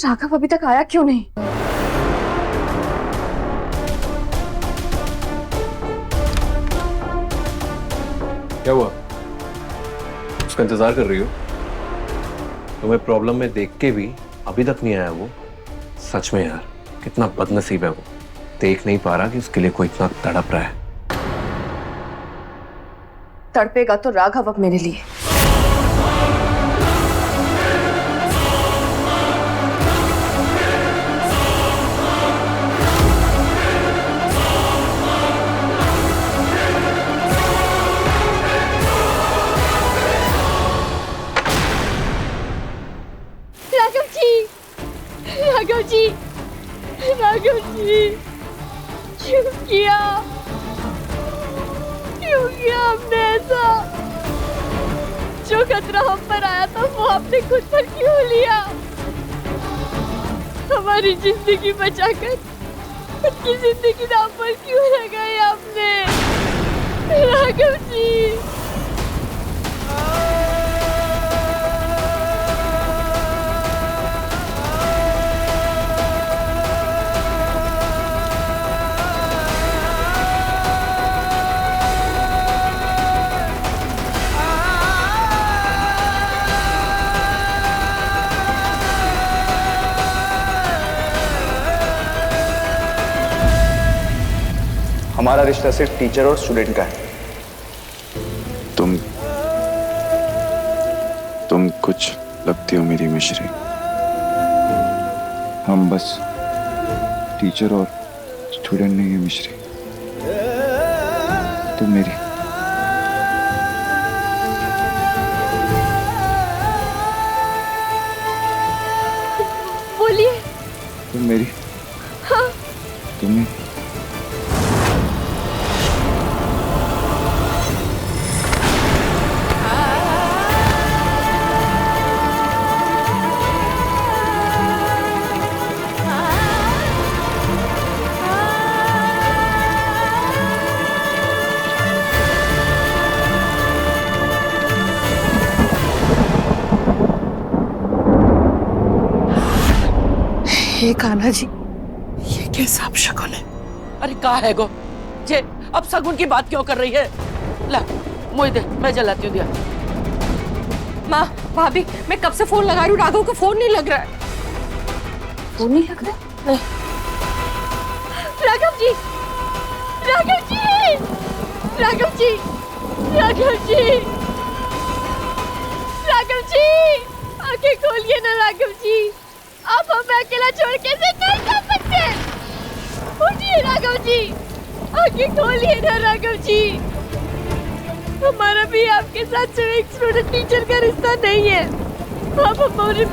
राघव अभी तक आया क्यों नहीं? क्या हुआ? उसका इंतजार कर रही हो? तुम्हें प्रॉब्लम में देख के भी अभी तक नहीं आया वो? सच में यार, कितना बदनसीब है वो। देख नहीं पा रहा कि उसके लिए कोई इतना तड़प रहा है। तड़पेगा तो राघव अब मेरे लिए। राघव जी, राघव जी, राघव जी, क्यों किया हमने ऐसा? जो खतरा हम पर आया था वो आपने खुद पर क्यों लिया? हमारी जिंदगी बचाकर उनकी जिंदगी दांव पर क्यों लगाई आपने? राघव जी, हमारा रिश्ता सिर्फ टीचर और स्टूडेंट का है। तुम कुछ लगती हो मेरी मिश्री। हम बस टीचर और स्टूडेंट नहीं है मिश्री, तुम मेरी। बोलिए। तुम मेरी। हाँ। तुम मेरी। हे कान्हा जी, ये कैसा अपशकुन है? अरे कहा है गो जे अब सगुन की बात क्यों कर रही है? ला मुझे दे, मैं जलाती हूँ दिया। माँ, भाभी, मैं कब से फोन लगा रही हूँ, राघव का फोन नहीं लग रहा है। फोन नहीं लग रहा? नहीं। राघव जी, राघव जी, राघव जी, राघव जी, राघव जी, आंखें खोलिए ना राघव जी। आप हमें अकेला छोड़ कैसे नहीं जा सकते? उठिए राघव जी, आंखें खोलिए ना राघव जी। हमारा भी आपके साथ सिर्फ एक स्टूडेंट टीचर का रिश्ता नहीं है। आप हमारे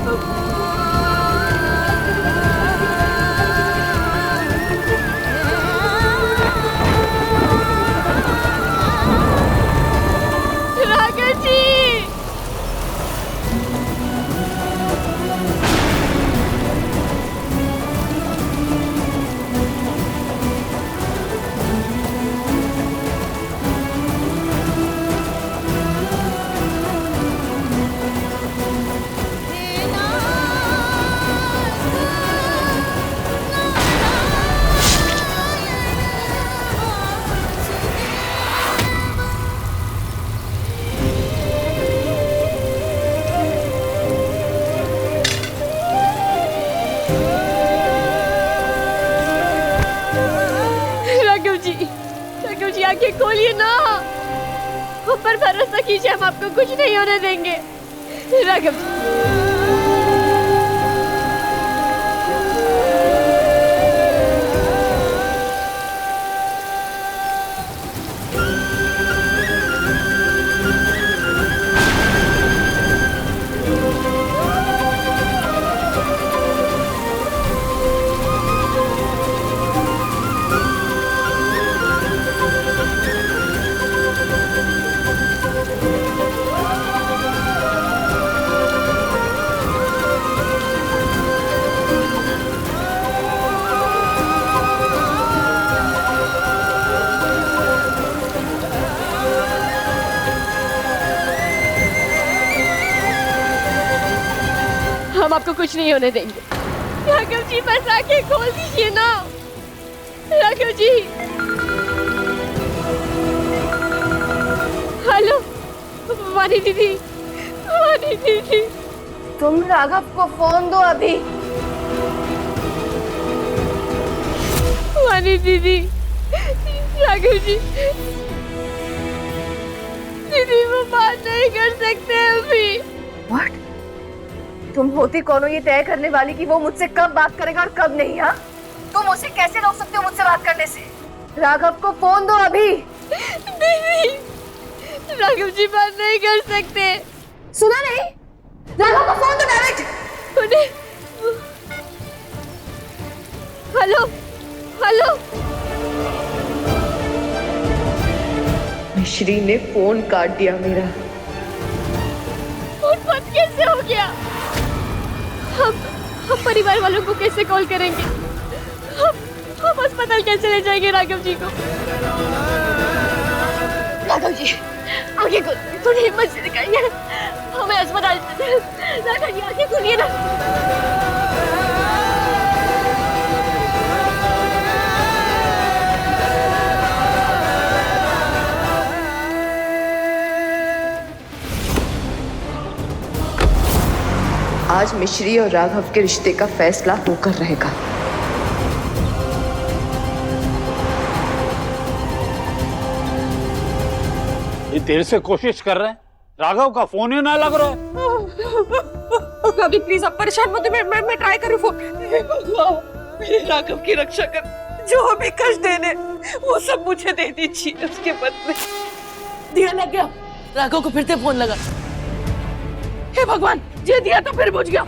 राघव जी, आंखें खोलिए ना, ऊपर भरोसा कीजिए, हम आपको कुछ नहीं होने देंगे। राघव जी, हम आपको कुछ नहीं होने देंगे। राघव जी बस आंखें खोल दीजिए ना। राघव जी। हेलो वानी दीदी, वानी दीदी। तुम राघव को फोन दो अभी। वानी दीदी, राघव जी, दीदी वो बात नहीं कर सकते अभी। व्हाट? तुम होती कौन हो ये तय करने वाली कि वो मुझसे कब बात करेगा और कब नहीं? हाँ, तुम उसे कैसे रोक सकते हो मुझसे बात करने से? राघव को फोन दो अभी। दीदी, राघव जी बात नहीं कर सकते। सुना नहीं? राघव को फोन दो डायरेक्ट। उन्हें हेलो हेलो। मिश्री ने फोन काट दिया मेरा। फोन बंद कैसे हो गया? हम परिवार वालों को कैसे कॉल करेंगे? हम अस्पताल कैसे ले जाएंगे राघव जी को? राघव जी आगे खोलिए, थोड़ी हिम्मत से दिखाइए, हमें अस्पताल। राघव जी आगे खोलिए ना। आज मिश्री और राघव के रिश्ते का फैसला होकर रहेगा। ये देर से कोशिश कर रहे हैं, राघव का फोन ही ना लग रहा है। भाभी प्लीज आप परेशान मत हो, मैं ट्राई करूं फोन। मेरे राघव की रक्षा कर, जो हमें कष्ट देने वो सब मुझे दे दीजिए उसके बदले। दिया लग गया, राघव को फिर से फोन लगा। हे भगवान, ये दिया तो फिर बुझ गया।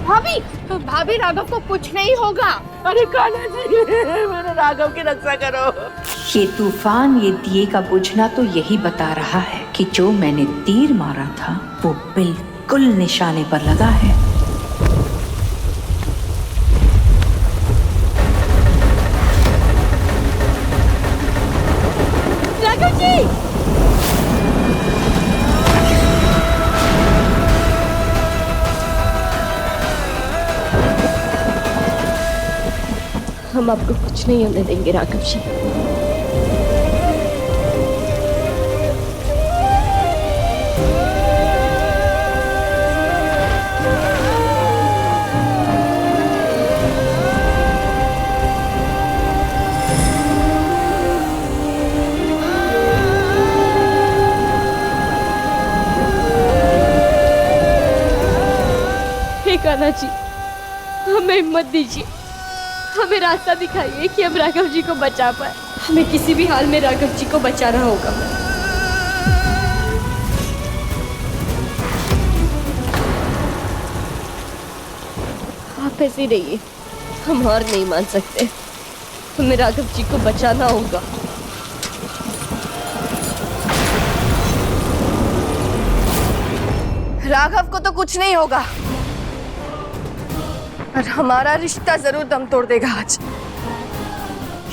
भाभी भाभी राघव को कुछ नहीं होगा। अरे कान्हा जी, मेरे राघव की रक्षा करो। ये तूफान, ये दिए का बुझना तो यही बता रहा है कि जो मैंने तीर मारा था वो बिल्कुल निशाने पर लगा है। राघव जी, हम आपको कुछ नहीं होने देंगे राघव जी। हे कान्हा जी, हमें हिम्मत दीजिए, हमें रास्ता दिखाइए कि हम राघव जी को बचा पाए। हमें किसी भी हाल में राघव जी को बचाना होगा। आप ऐसे ही रहिए, हम और नहीं मान सकते, हमें राघव जी को बचाना होगा। राघव को तो कुछ नहीं होगा, पर हमारा रिश्ता जरूर दम तोड़ देगा आज।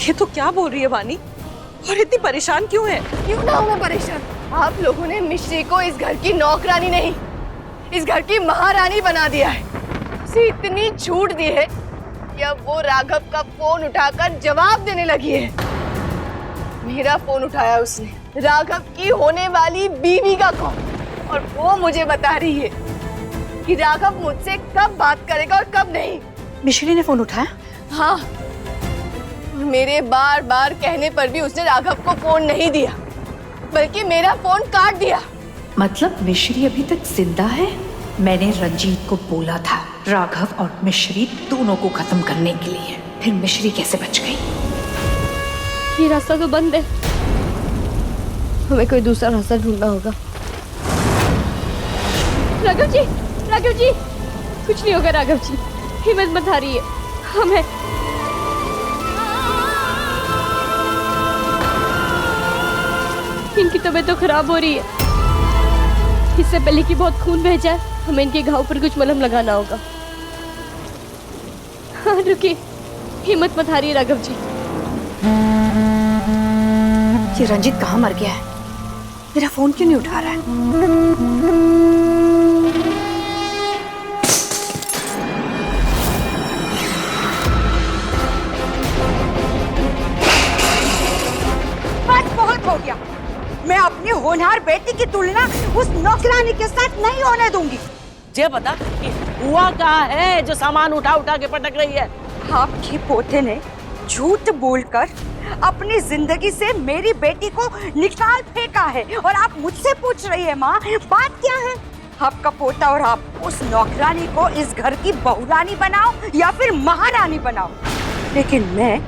ये तो क्या बोल रही है वानी? और इतनी परेशान क्यों है? क्यों ना हूं मैं परेशान? आप लोगों ने मिश्री को इस घर की नौकरानी नहीं, इस घर की महारानी बना दिया है। उसे इतनी छूट दी है कि अब वो राघव का फोन उठाकर जवाब देने लगी है। मेरा फोन उठाया उसने, राघव की होने वाली बीवी का कॉल, और वो मुझे बता रही है कि राघव मुझसे कब बात करेगा और कब नहीं। मिश्री ने फोन उठाया? हाँ, और मेरे बार बार कहने पर भी उसने राघव को फोन नहीं दिया, बल्कि मेरा फोन काट दिया। मतलब मिश्री अभी तक जिंदा है? मैंने रंजीत को बोला था राघव और मिश्री दोनों को खत्म करने के लिए, फिर मिश्री कैसे बच गई? ये रास्ता तो बंद है, हमें कोई दूसरा रास्ता ढूंढना होगा। राघव जी, राघव जी, कुछ नहीं होगा राघव जी, हिम्मत मत हारिए। हमें इनकी तबीयत तो खराब हो रही है, इससे पहले कि बहुत खून बह जाए, हमें इनके घाव पर कुछ मलहम लगाना होगा। हाँ रुकिए, हिम्मत मत हारिए राघव जी। ये रंजीत कहाँ मर गया है? मेरा फोन क्यों नहीं उठा रहा है? हो गया। मैं अपनी होनहार बेटी की तुलना उस नौकरानी के साथ नहीं होने दूंगी। जे बता कि हुआ क्या है जो सामान उठा उठा के पटक रही है? आपके पोते ने झूठ बोलकर अपनी जिंदगी से मेरी बेटी को निकाल फेंका है और आप मुझसे पूछ रही है माँ बात क्या है? आपका पोता और आप उस नौकरानी को इस घर की बहुरानी बनाओ या फिर महारानी बनाओ, लेकिन मैं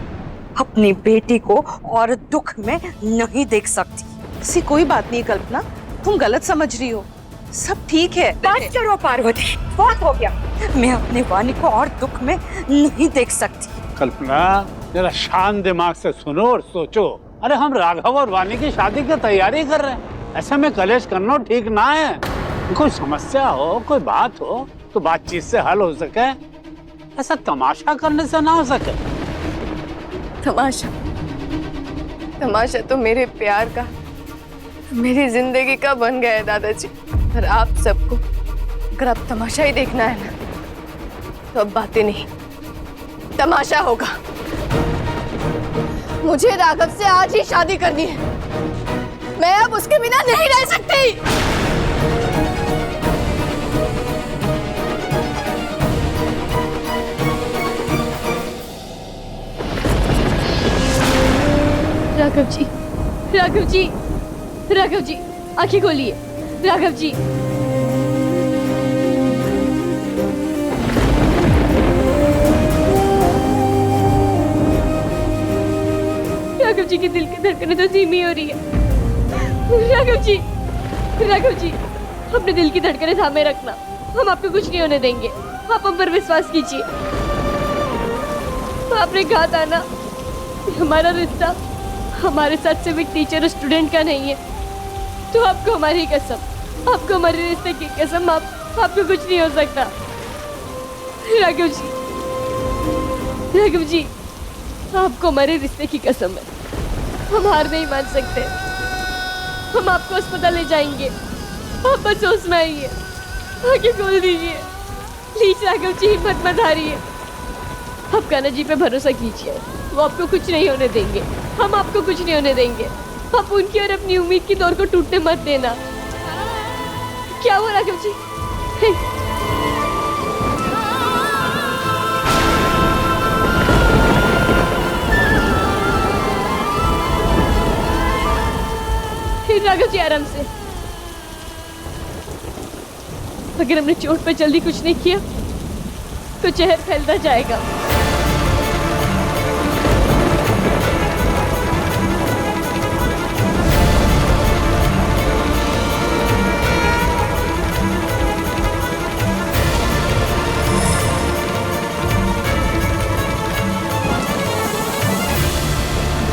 अपनी बेटी को और दुख में नहीं देख सकती। ऐसी कोई बात नहीं कल्पना, तुम गलत समझ रही हो, सब ठीक है। बात करो पार्वती, बहुत हो गया। मैं अपनी वाणी को और दुख में नहीं देख सकती। कल्पना जरा शांत दिमाग से सुनो और सोचो। अरे हम राघव और वानी की शादी की तैयारी कर रहे हैं, ऐसे में कलेश करना ठीक ना है। कोई समस्या हो, कोई बात हो तो बातचीत से हल हो सके, ऐसा तमाशा करने से ना हो सके। तमाशा? तमाशा तो मेरे प्यार का, मेरी जिंदगी का बन गया है दादाजी। और आप सबको अगर आप तमाशा ही देखना है ना, तो अब बातें नहीं, तमाशा होगा। मुझे राघव से आज ही शादी करनी है, मैं अब उसके बिना नहीं रह सकती। राघव जी, राघव जी, राघव जी, आंखें खोलिए। राघव जी, राघव जी की दिल की धड़कनें तो धीमी हो रही है। राघव जी, राघव जी, अपने दिल की धड़कनें थामे रखना, हम आपको कुछ नहीं होने देंगे। आप हम पर विश्वास कीजिए। आपने कहा था ना, हमारा रिश्ता हमारे साथ सिर्फ एक टीचर और स्टूडेंट का नहीं है, तो आपको हमारी कसम, आपको हमारे रिश्ते की कसम, आपको कुछ नहीं हो सकता। राघव जी, राघव जी, आपको हमारे रिश्ते की कसम है, हम हार नहीं मान सकते। हम आपको अस्पताल ले जाएंगे, आप बस होश में आइए, आंखें खोल दीजिए प्लीज। राघव जी, हिम्मत मत हारिए, आप कान्हा जी पे भरोसा कीजिए, वो आपको कुछ नहीं होने देंगे, हम आपको कुछ नहीं होने देंगे। आप उनकी और अपनी उम्मीद की डोर को टूटने मत देना। क्या हुआ राघव जी? राघव जी, आराम से। अगर हमने चोट पर जल्दी कुछ नहीं किया तो जहर फैलता जाएगा।